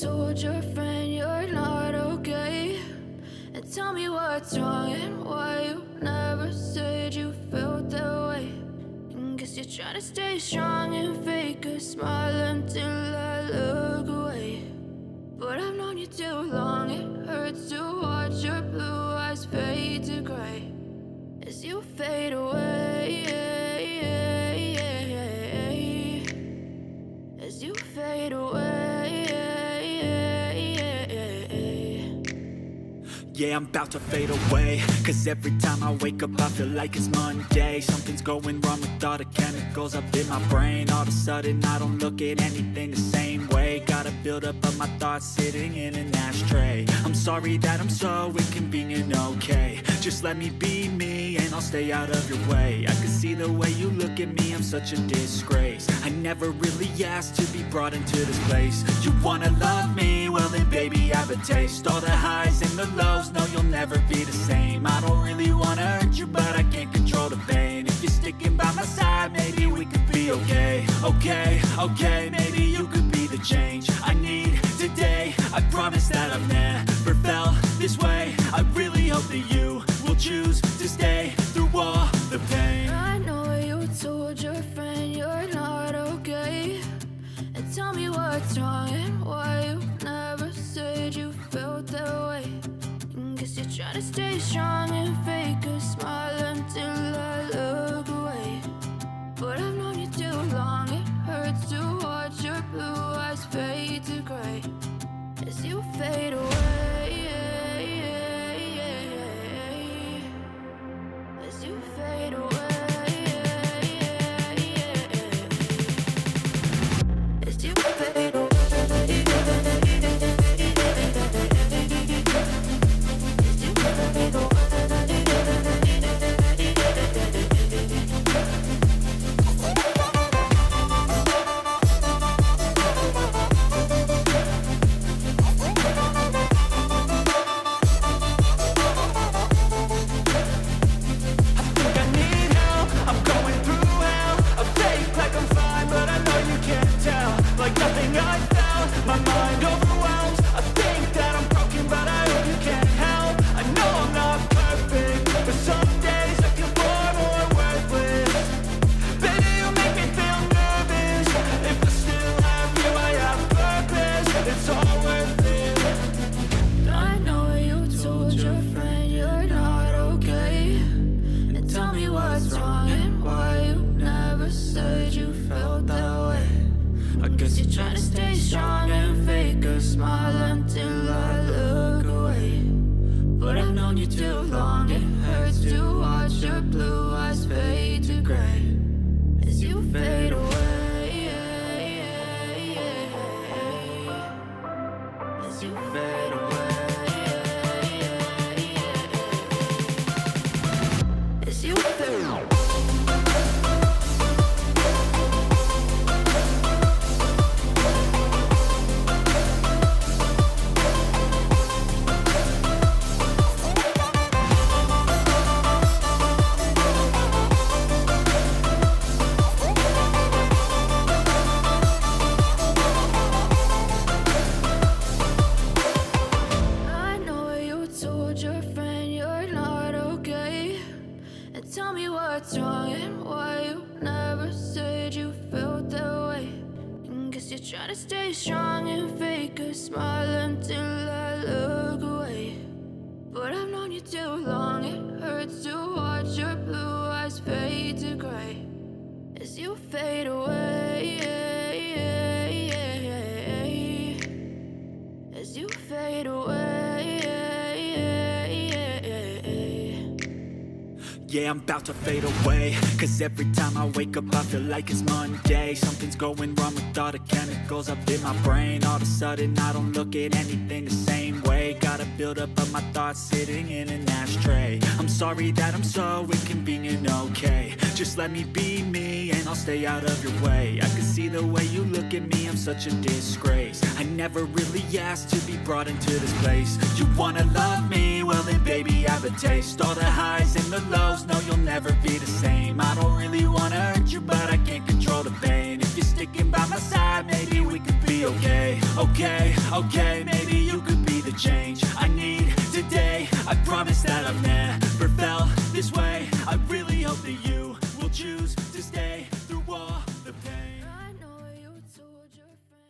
told your friend you're not okay? And tell me what's wrong and why you never said you felt that way. And guess you're trying to stay strong and fake a smile until I look away. But I've known you too long, it hurts to watch your blue eyes fade to gray as you fade away, as you fade away. Yeah, I'm about to fade away, cause every time I wake up I feel like it's Monday. Something's going wrong with all the chemicals up in my brain. All of a sudden I don't look at anything the same way. Got a buildup of my thoughts sitting in an ashtray. I'm sorry that I'm so inconvenient, okay? Just let me be me and I'll stay out of your way. I can see the way you look at me, I'm such a disgrace. I never really asked to be brought into this place. You wanna love me? Well then baby have a taste. All the highs and the lows, no you'll never be the same. I don't really wanna hurt you but I can't control the pain. If you're sticking by my side maybe we could be okay. Okay, maybe you could be the change I need today. I promise that I've never felt this way. I really hope that you will choose to stay through all the pain. I know you told your friend you're not okay. And tell me what's wrong and why you never said you felt that way. And guess you're trying to stay strong and fake a smile until I look away. But I've known you too long, it hurts to watch your blue eyes fade to gray as you fade away, as you fade away, as you fade away. Try to stay strong and fake a smile until I look away. But I've known you too long, it hurts to watch your blue eyes fade to gray as you fade away, as you fade away. Yeah, I'm about to fade away, cause every time I wake up I feel like it's Monday. Something's going wrong with all the chemicals up in my brain. All of a sudden I don't look at anything the same way. Got a buildup of my thoughts sitting in an ashtray. I'm sorry that I'm so inconvenient, okay? Just let me be me and I'll stay out of your way. I can see the way you look at me, I'm such a disgrace. I never really asked to be brought into this place. You wanna love me? Well then baby have a taste. All the highs and the lows, no you'll never be the same. I don't really wanna hurt you but I can't control the pain. If you're sticking by my side, maybe we could be okay. Okay, okay, maybe you could be the change I need today. I promise that I've never felt this way.